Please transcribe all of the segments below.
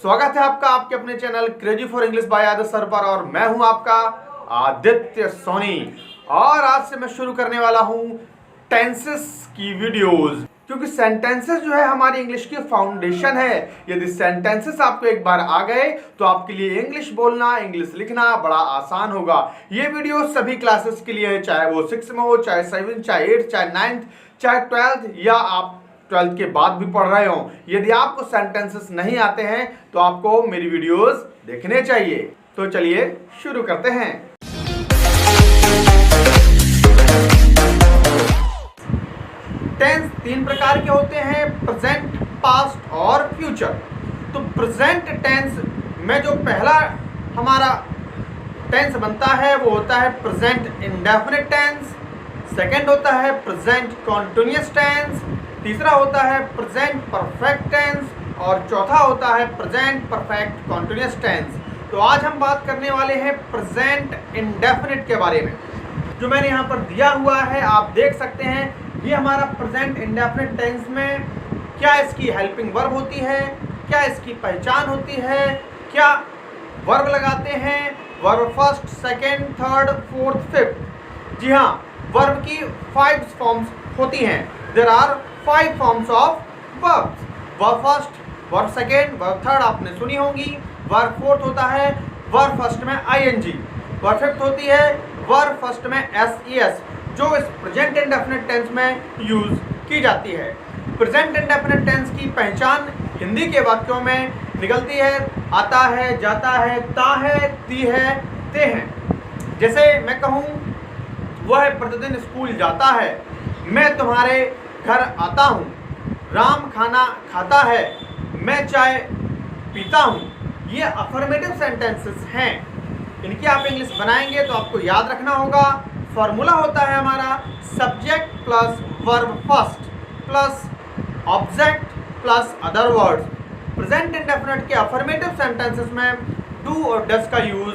स्वागत है आपका आपके अपने channel crazy for English by Aditya sir पर और मैं हूं आपका आदित्य सोनी। और आज से मैं शुरू करने वाला हूं टेंसेस की वीडियोस, क्योंकि सेंटेंसेस जो है हमारी इंग्लिश की फाउंडेशन है। यदि सेंटेंसेस आपको एक बार आ गए तो आपके लिए इंग्लिश बोलना, इंग्लिश लिखना बड़ा आसान होगा। ये वीडियो सभी क्लासेस के लिए है, चाहे वो 6 में हो, चाहे 7, चाहे 8, चाहे 9, चाहे 12 या आप 12th के बाद भी पढ़ रहे हो। यदि आपको सेंटेंसेस नहीं आते हैं तो आपको मेरी वीडियोस देखने चाहिए। तो चलिए शुरू करते हैं। टेंस 3 प्रकार के होते हैं, प्रेजेंट, पास्ट और फ्यूचर। तो प्रेजेंट टेंस में जो पहला हमारा टेंस बनता है वो होता है प्रेजेंट इंडेफिनिट टेंस, सेकंड होता है प्रेजेंट कॉन्टिन्यूअस टेंस, तीसरा होता है प्रेजेंट परफेक्ट टेंस और चौथा होता है प्रेजेंट परफेक्ट कॉन्टिन्यूअस टेंस। तो आज हम बात करने वाले हैं प्रेजेंट इंडेफिनिट के बारे में, जो मैंने यहाँ पर दिया हुआ है। आप देख सकते हैं ये हमारा प्रेजेंट इंडेफिनिट टेंस में क्या इसकी हेल्पिंग वर्ब होती है, क्या इसकी पहचान होती है, क्या वर्ब लगाते हैं, verb first, second, third, fourth, fifth. जी हाँ, वर्ब की 5 फॉर्म्स होती हैं। There are 5 forms of verbs. Verb first, verb second, verb third आपने सुनी होंगी। वर्ब फोर्थ होता है वर्ब फर्स्ट में ing, वर्ब फिफ्थ होती है वर्ब फर्स्ट में ses, जो इस प्रेजेंट इंडेफिनिट टेंस में यूज की जाती है। प्रेजेंट इंडेफिनिट टेंस की पहचान हिंदी के वाक्यों में निकलती है, आता है, जाता है, ता है, ती है, ते हैं। जैसे मैं कहूँ वह प्रतिदिन स्कूल जाता है, मैं तुम्हारे घर आता हूँ, राम खाना खाता है, मैं चाय पीता हूँ। ये अफर्मेटिव सेंटेंसेस हैं। इनकी आप इंग्लिश बनाएंगे तो आपको याद रखना होगा, फॉर्मूला होता है हमारा subject plus verb first plus object plus other words. Present indefinite के अफर्मेटिव सेंटेंसेस में डू और डज का यूज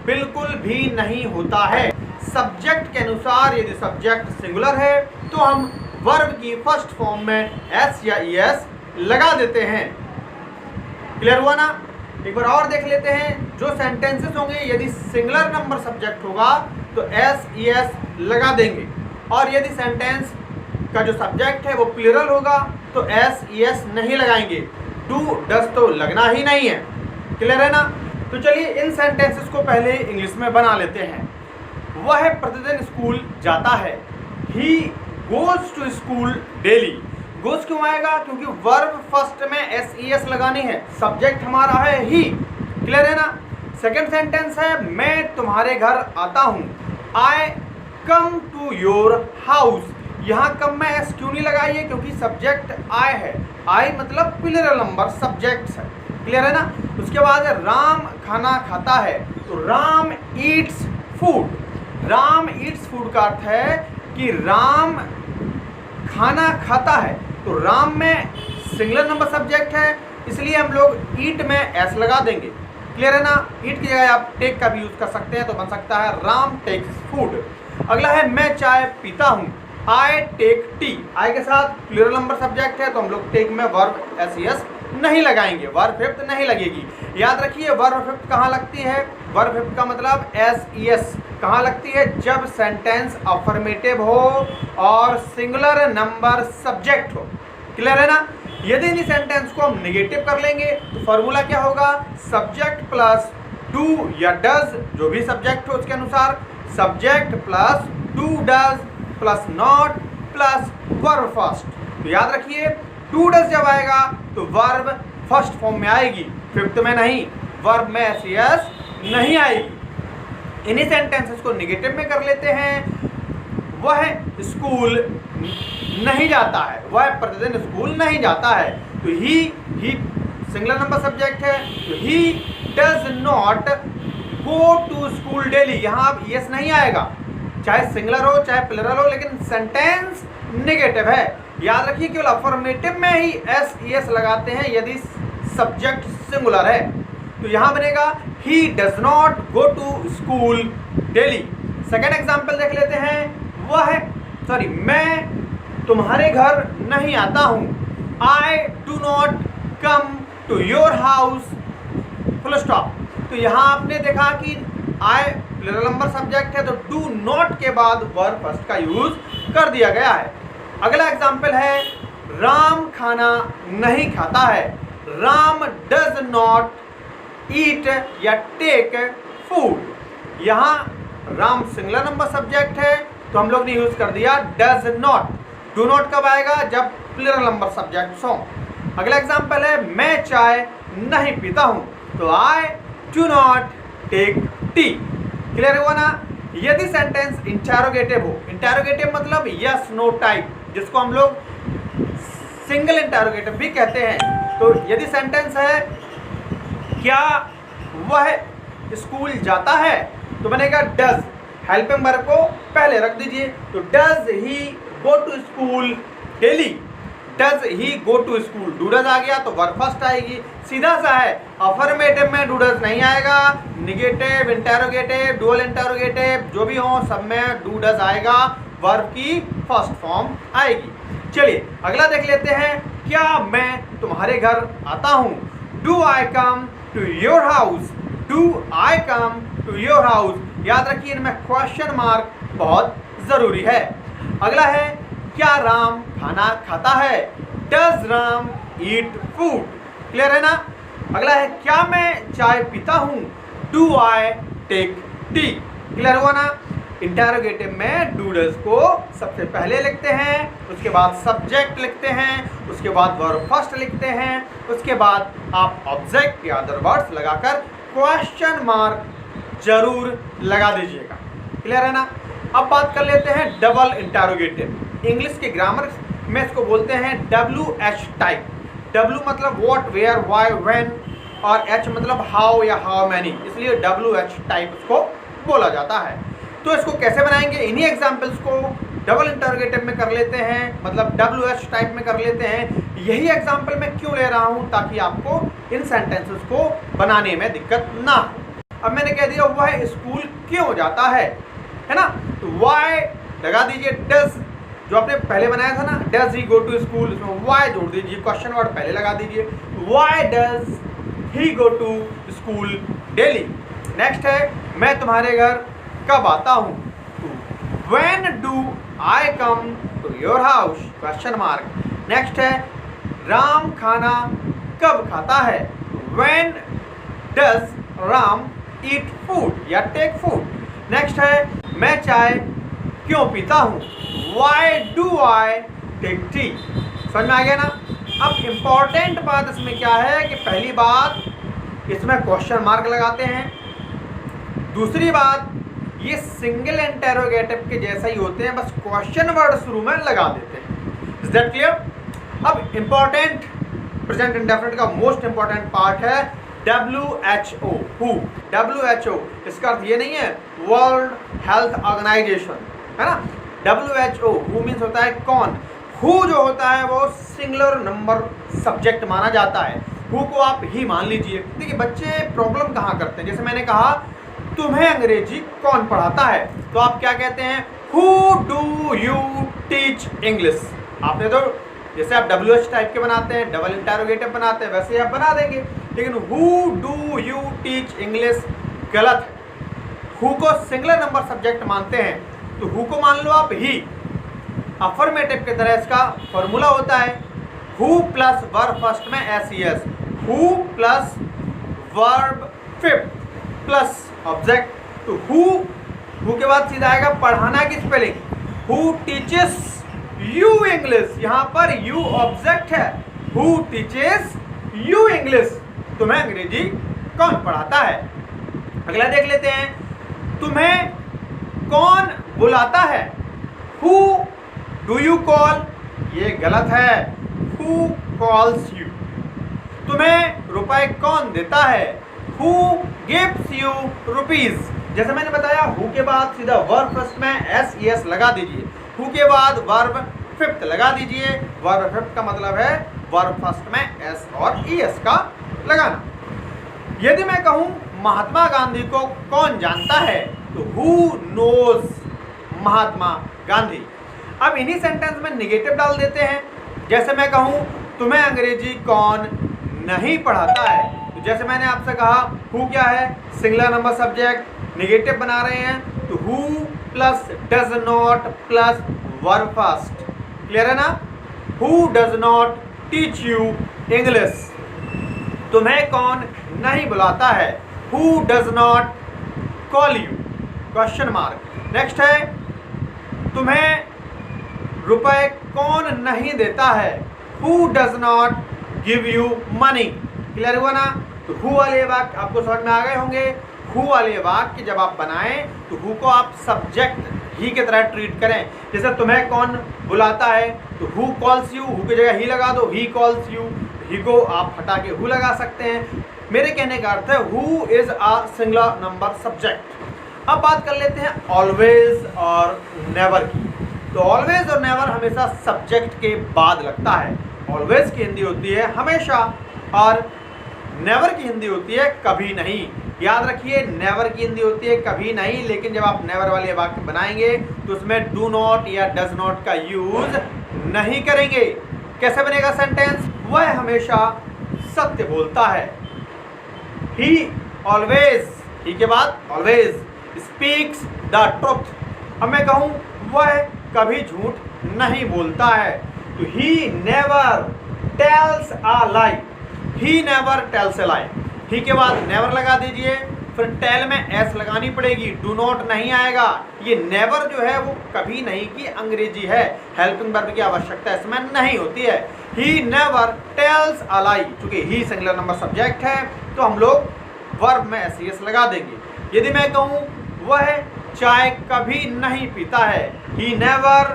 बिल्कुल भी नहीं होता है। सब्जेक्ट के अनुसार यदि सब्जेक्ट सिंगुलर है तो हम वर्ब की फर्स्ट फॉर्म में एस या ईएस लगा देते हैं। क्लियर हुआ ना? एक बार और देख लेते हैं। जो सेंटेंसेस होंगे यदि सिंगुलर नंबर सब्जेक्ट होगा तो एस ईएस लगा देंगे, और यदि सेंटेंस का जो सब्जेक्ट है वो प्लूरल होगा तो एस ईएस नहीं लगाएंगे। डू डज तो लगना ही नहीं है। क्लियर है ना? तो चलिए इन सेंटेंसेस को पहले इंग्लिश में बना लेते हैं। वह प्रतिदिन स्कूल जाता है, he goes to school daily. Goes क्यों आएगा? क्योंकि वर्ब फर्स्ट में एस ईएस लगानी है, सब्जेक्ट हमारा है ही। क्लियर है ना? सेकेंड सेंटेंस है मैं तुम्हारे घर आता हूँ, आई कम टू योर हाउस। यहाँ कम में एस क्यों नहीं लगाई है? क्योंकि सब्जेक्ट आई है, आई मतलब प्लूरल नंबर सब्जेक्ट है। क्लियर है ना? उसके बाद है राम खाना खाता है, तो Ram Yeats food. Ram Yeats food का अर्थ है कि राम खाना खाता है, तो राम में सिंगुलर नंबर सब्जेक्ट है, इसलिए हम लोग ईट में एस लगा देंगे। क्लियर है ना? ईट की जगह आप टेक का भी यूज कर सकते हैं, तो बन सकता है राम टेक्स फूड। अगला है मैं चाय पीता हूँ, आई टेक टी। आई के साथ प्लूरल नंबर सब्जेक्ट है तो हम लोग टेक में वर्ब एस नहीं लगाएंगे, वर्ब फिफ्थ नहीं लगेगी। याद रखिए वर्ब फिफ्थ कहाँ लगती है? वर्ब फिफ्थ का मतलब एस ईएस कहाँ लगती है? जब सेंटेंस अफर्मेटिव हो और सिंगुलर नंबर सब्जेक्ट हो। क्लियर है ना? यदि इन सेंटेंस को हम नेगेटिव कर लेंगे तो फॉर्मूला क्या होगा? सब्जेक्ट प्लस डू या डज, जो भी सब्जेक्ट हो उसके अनुसार, subject plus do does plus not plus verb first. तो याद रखिए डू डज जब आएगा तो वर्ब फर्स्ट फॉर्म में आएगी, फिफ्थ में नहीं, वर्ब में एस ईएस नहीं आएगी। इन्हीं सेंटेंसेस को नेगेटिव में कर लेते हैं। वह स्कूल नहीं जाता है, वह प्रतिदिन स्कूल नहीं जाता है, तो ही सिंगुलर नंबर सब्जेक्ट है, तो he does not go to school daily. यहाँ अब यस नहीं आएगा, चाहे सिंगुलर हो चाहे प्लूरल हो, लेकिन सेंटेंस नेगेटिव है। याद रखिए केवल अफर्मेटिव में ही एस ईएस लगाते हैं यदि सब्जेक्ट सिंगुलर है। तो यहाँ बनेगा he does not go to school daily. Second example देख लेते हैं। मैं तुम्हारे घर नहीं आता हूँ, I do not come to your house full stop. तो यहाँ आपने देखा कि आई प्लूरल नंबर सब्जेक्ट है तो डू नॉट के बाद वर्ब फर्स्ट का यूज कर दिया गया है। अगला एग्जाम्पल है राम खाना नहीं खाता है। राम डज नॉट ईट या टेक फूड। यहाँ राम सिंगुलर नंबर सब्जेक्ट है तो हम लोग ने यूज कर दिया डज नॉट। डू नॉट कब आएगा? जब प्लूरल नंबर सब्जेक्ट हो। अगला एग्जाम्पल है मैं चाय नहीं पीता हूं, तो I do not take tea. Clear हुआ ना? यदि सेंटेंस इंटरोगेटिव हो, इंटरोगेटिव मतलब यस नो टाइप, जिसको हम लोग सिंगल इंटरोगेटिव भी कहते हैं। तो यदि सेंटेंस है क्या वह स्कूल जाता है, तो बनेगा डज। हेल्पिंग वर्ब को पहले रख दीजिए, तो does he go to school daily. Does he go to school, do does आ गया तो वर्ब फर्स्ट आएगी, सीधा सा है। अफर्मेटिव में डू डज नहीं आएगा, निगेटिव, इंटरोगेटिव, डुअल इंटरोगेटिव जो भी हो सब में डू डज आएगा, वर्ब की फर्स्ट फॉर्म आएगी। चलिए अगला देख लेते हैं, क्या मैं तुम्हारे घर आता हूँ। Do I come to your house. Do I come to your house. याद रखिए इनमें क्वेश्चन मार्क बहुत जरूरी है। अगला है क्या राम खाना खाता है। Does Ram eat food. Clear है ना? अगला है क्या मैं चाय पीता हूँ। Do I take tea. Clear हुआ ना? इंटरोगेटिव में डू डज को सबसे पहले लिखते हैं, उसके बाद सब्जेक्ट लिखते हैं, उसके बाद वर्ब फर्स्ट लिखते हैं, उसके बाद आप ऑब्जेक्ट या अदर वर्ड्स लगाकर क्वेश्चन मार्क जरूर लगा दीजिएगा। क्लियर है ना? अब बात कर लेते हैं डबल इंटरोगेटिव। इंग्लिश के ग्रामर में इसको बोलते हैं WH टाइप। W मतलब व्हाट, वेयर, व्हाई, व्हेन और H मतलब हाउ या हाउ मैनी, इसलिए WH टाइप इसको बोला जाता है। तो इसको कैसे बनाएंगे, इन्हीं एग्जाम्पल्स को डबल इंटरोगेटिव में कर लेते हैं, मतलब WH टाइप में कर लेते हैं। यही एग्जाम्पल मैं क्यों ले रहा हूँ, ताकि आपको इन सेंटेंसेस को बनाने में दिक्कत ना हो। अब मैंने कह दिया वह स्कूल क्यों जाता है ना, तो वाई लगा दीजिए। डज जो आपने पहले बनाया था ना, does he go to school, उसमें वाई जोड़ दीजिए, क्वेश्चन वर्ड पहले लगा दीजिए। Why does he go to school daily. Next है मैं तुम्हारे घर कब आता हूँ। तो when do I come to your house, question mark. Next है राम खाना कब खाता है। When does Ram eat food या टेक फूड। नेक्स्ट है मैं चाय क्यों पीता हूँ। Why do I take T. समझ में आ गया ना? अब इम्पॉर्टेंट बात इसमें क्या है कि पहली बात इसमें क्वेश्चन मार्क लगाते हैं, दूसरी बात ये सिंगल इंटरोगेटिव के जैसा ही होते हैं, बस क्वेश्चन वर्ड शुरू में लगा देते हैं। Is that clear? अब इम्पॉर्टेंट प्रेजेंट इंडेफिनिट का मोस्ट इंपॉर्टेंट पार्ट है WHO। हु, WHO इसका अर्थ ये नहीं है वर्ल्ड हेल्थ ऑर्गेनाइजेशन, है ना। WHO हु मीन्स होता है कौन। हु जो होता है वो सिंगुलर नंबर सब्जेक्ट माना जाता है, हु को आप ही मान लीजिए। देखिए बच्चे प्रॉब्लम कहाँ करते हैं, जैसे मैंने कहा तुम्हें अंग्रेजी कौन पढ़ाता है, तो आप क्या कहते हैं, who do you teach English. आपने तो जैसे आप WH टाइप के बनाते हैं, डबल इंटरोगेटिव बनाते हैं, वैसे आप बना देंगे, लेकिन who do you teach English गलत है। Who co singular number subject मानते हैं, तो हु को मान लो आप ही। अफर्मेटिव की तरह इसका फॉर्मूला होता है हु प्लस वर्ब फर्स्ट में SES, who plus verb fifth plus object. तो हु के बाद सीधा आएगा पढ़ाना की spelling, who teaches you English. यहाँ पर यू ऑब्जेक्ट है, हु टीचेस यू इंग्लिश, तुम्हें अंग्रेजी कौन पढ़ाता है। अगला देख लेते हैं, तुम्हें कौन बुलाता है। हु डू यू कॉल, ये गलत है, हु कॉल्स यू। तुम्हें रुपए कौन देता है, हु गिव्स यू रुपीज। जैसे मैंने बताया हु के बाद सीधा वर्ब फर्स्ट में SES लगा दीजिए, हु के बाद वर्ब फिफ्थ लगा दीजिए। वर्ब फिफ्थ का मतलब है वर्ब फर्स्ट में S और ES का लगाना। यदि मैं कहूँ महात्मा गांधी को कौन जानता है, तो हु नोज महात्मा गांधी। अब इन्हीं सेंटेंस में निगेटिव डाल देते हैं। जैसे मैं कहूँ तुम्हें अंग्रेजी कौन नहीं पढ़ाता है, तो जैसे मैंने आपसे कहा हु क्या है, सिंगुलर नंबर सब्जेक्ट, नेगेटिव बना रहे हैं तो who plus does not plus verb first. Clear है ना? Who does not teach you English, तुम्हें कौन नहीं बुलाता है। Who does not call you, question mark. Next है तुम्हें रुपए कौन नहीं देता है। Who does not give you money. Clear हुआ ना? तो हु वाले वाक्य आपको समझ में आ गए होंगे। हु वाले वाक्य जब आप बनाएं तो हु को आप सब्जेक्ट ही की तरह ट्रीट करें। जैसे तुम्हें कौन बुलाता है तो हु कॉल्स यू, हु की जगह ही लगा दो, ही कॉल्स यू, ही को आप हटा के हु लगा सकते हैं। मेरे कहने का अर्थ है who is a singular number subject. अब बात कर लेते हैं ऑलवेज और नेवर की। तो ऑलवेज और नेवर हमेशा सब्जेक्ट के बाद लगता है। ऑलवेज की हिंदी होती है हमेशा और नेवर की हिंदी होती है कभी नहीं। याद रखिए नेवर की हिंदी होती है कभी नहीं, लेकिन जब आप नेवर वाले वाक्य बनाएंगे तो उसमें डू नॉट या डज नॉट का यूज नहीं करेंगे। कैसे बनेगा सेंटेंस? वह हमेशा सत्य बोलता है। ही ऑलवेज, ही के बाद ऑलवेज स्पीक्स द ट्रुथ। अब मैं कहूँ वह कभी झूठ नहीं बोलता है तो he never tells a lie. He never tells a lie. He के बाद नेवर लगा दीजिए, फिर टेल में एस लगानी पड़ेगी, डू नॉट नहीं आएगा। ये नेवर जो है वो कभी नहीं की अंग्रेजी है, हेल्पिंग वर्ब की आवश्यकता इसमें नहीं होती है। ही नेवर टेल्स अ लाई, चूंकि ही सिंगुलर नंबर सब्जेक्ट है तो हम लोग वर्ब में एस लगा देंगे। यदि मैं कहूँ वह चाय कभी नहीं पीता है, ही नेवर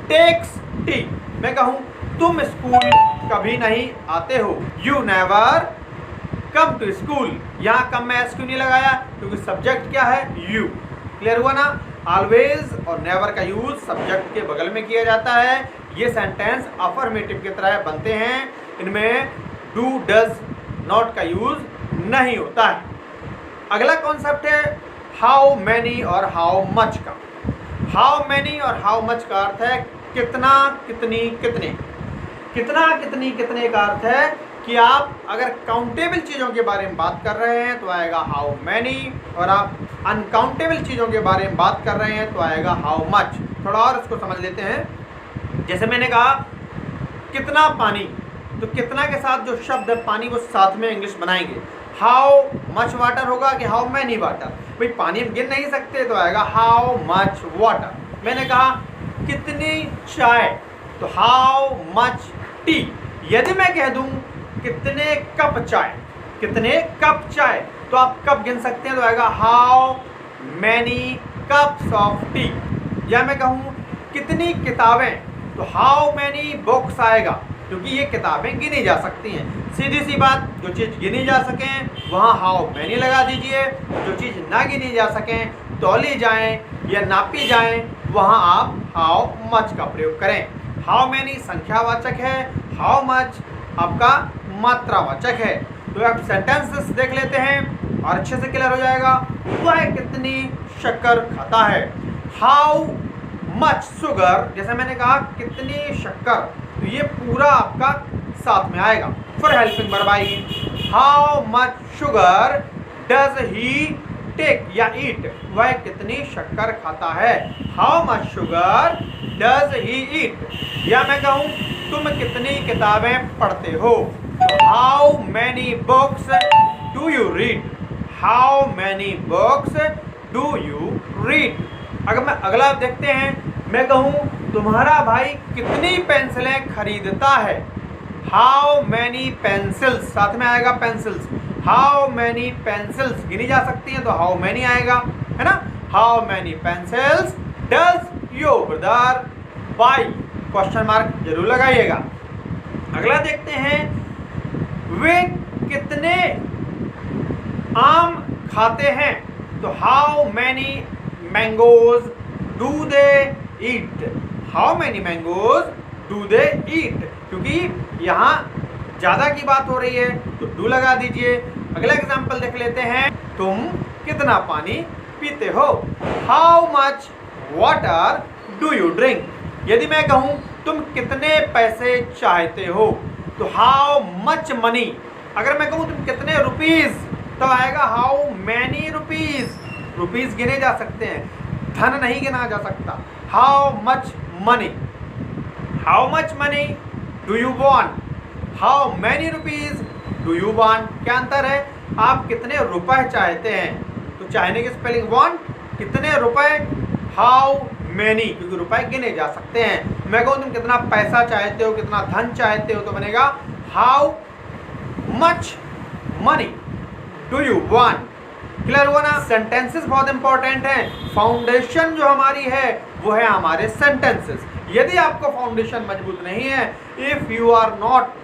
टेक्स टी। मैं कहूँ तुम स्कूल कभी नहीं आते हो, you never come to school. यहाँ कम में एस क्यों नहीं लगाया? क्योंकि सब्जेक्ट क्या है? यू। क्लियर हुआ ना? ऑलवेज और नेवर का यूज सब्जेक्ट के बगल में किया जाता है। ये सेंटेंस अफर्मेटिव की तरह बनते हैं, इनमें डू डज नॉट का यूज नहीं होता है। अगला कॉन्सेप्ट है हाउ मैनी और हाउ मच का। हाउ मैनी और हाउ मच का अर्थ है कितना, कितनी, कितने। कितना, कितनी, कितने का अर्थ है कि आप अगर काउंटेबल चीज़ों के बारे में बात कर रहे हैं तो आएगा हाउ मैनी, और आप अनकाउंटेबल चीज़ों के बारे में बात कर रहे हैं तो आएगा हाउ मच। थोड़ा और इसको समझ लेते हैं। जैसे मैंने कहा कितना पानी, तो कितना के साथ जो शब्द है पानी वो साथ में इंग्लिश बनाएंगे। हाउ मच वाटर होगा कि हाउ मैनी वाटर। भाई पानी हम गिन नहीं सकते तो आएगा हाउ मच वाटर। मैंने कहा कितनी चाय तो हाउ मच टी। यदि मैं कह दूं कितने कप चाय, कितने कप चाय, तो आप कप गिन सकते हैं तो आएगा how many cups of T. या मैं कहूँ कितनी किताबें तो हाउ मैनी बुक्स आएगा, क्योंकि ये किताबें गिनी जा सकती हैं। सीधी सी बात, जो चीज़ गिनी जा सकें वहाँ हाउ मैनी लगा दीजिए, जो चीज़ ना गिनी जा सकें, तौली जाएं या नापी जाएं, वहाँ आप हाउ मच का प्रयोग करें। हाउ मैनी संख्यावाचक है, हाउ मच आपका मात्रावाचक है। तो आप सेंटेंसेस देख लेते हैं और अच्छे से क्लियर हो जाएगा। वह कितनी शक्कर खाता है, हाउ मच शुगर। जैसे मैंने कहा कितनी शक्कर, तो ये पूरा आपका साथ में आएगा। फिर हेल्पिंग वर्ब आएगी, how much sugar does he take या ईट। वह कितनी शक्कर खाता है, how much sugar does he eat. या मैं कहूँ तुम कितनी किताबें पढ़ते हो, how many books do you read. How many books do you read. अगर मैं अगला देखते हैं, मैं कहूँ तुम्हारा भाई कितनी पेंसिलें खरीदता है, हाउ मैनी पेंसिल्स, साथ में आएगा पेंसिल्स। हाउ मैनी पेंसिल्स गिनी जा सकती हैं तो हाउ मैनी आएगा, है ना। How many pencils does your brother buy, question mark जरूर लगाइएगा। अगला देखते हैं, वे कितने आम खाते हैं तो how many mangoes do they eat. How many mangoes do they eat, क्योंकि यहाँ ज़्यादा की बात हो रही है तो डू लगा दीजिए। अगला एग्जाम्पल देख लेते हैं, तुम कितना पानी पीते हो, how much water do you drink. यदि मैं कहूँ तुम कितने पैसे चाहते हो तो हाउ मच मनी। अगर मैं कहूँ तुम कितने रुपीस, तो आएगा हाउ मैनी रुपीस। रुपीस गिने जा सकते हैं, धन नहीं गिना जा सकता। How much money, how much money do you want, how many rupees do you want. क्या अंतर है? आप कितने रुपए चाहते हैं, तो चाहने की स्पेलिंग वांट, कितने रुपए हाउ मैनी, क्योंकि रुपए गिने जा सकते हैं। मैं कहूँ तुम कितना पैसा चाहते हो, कितना धन चाहते हो, तो बनेगा how much money do you want. Clear हुआ ना? सेंटेंसेस बहुत इंपॉर्टेंट हैं। फाउंडेशन जो हमारी है वो है हमारे सेंटेंसेस। यदि आपका फाउंडेशन मजबूत नहीं है, if you are not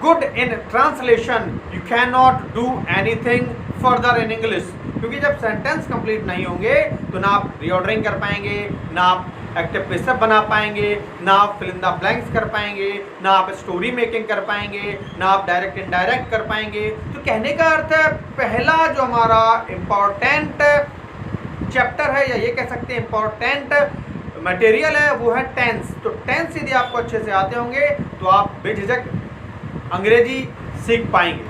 good in translation, you can not do anything further in English. क्योंकि जब सेंटेंस कंप्लीट नहीं होंगे तो ना आप रीऑर्डरिंग कर पाएंगे, ना आप एक्टिव पैसिव बना पाएंगे, ना आप फिल इन द ब्लैंक्स कर पाएंगे, ना आप स्टोरी मेकिंग कर पाएंगे, ना आप डायरेक्ट इनडायरेक्ट कर पाएंगे। तो कहने का अर्थ है पहला जो हमारा इम्पॉर्टेंट चैप्टर है, या ये कह सकते हैं इम्पॉर्टेंट मटेरियल है, वो है टेंस। तो टेंस यदि आपको अच्छे से आते होंगे तो आप बेझिझक अंग्रेजी सीख पाएंगे।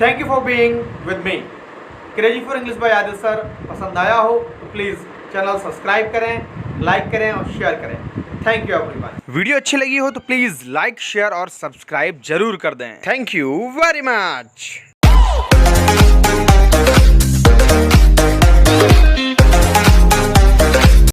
Thank you for being with me. Crazy for English by Adil sir पसंद आया हो तो प्लीज़ चैनल सब्सक्राइब करें, लाइक करें और शेयर करें। Thank you everyone. वीडियो अच्छी लगी हो तो प्लीज़ लाइक, शेयर और सब्सक्राइब जरूर कर दें। Thank you very much.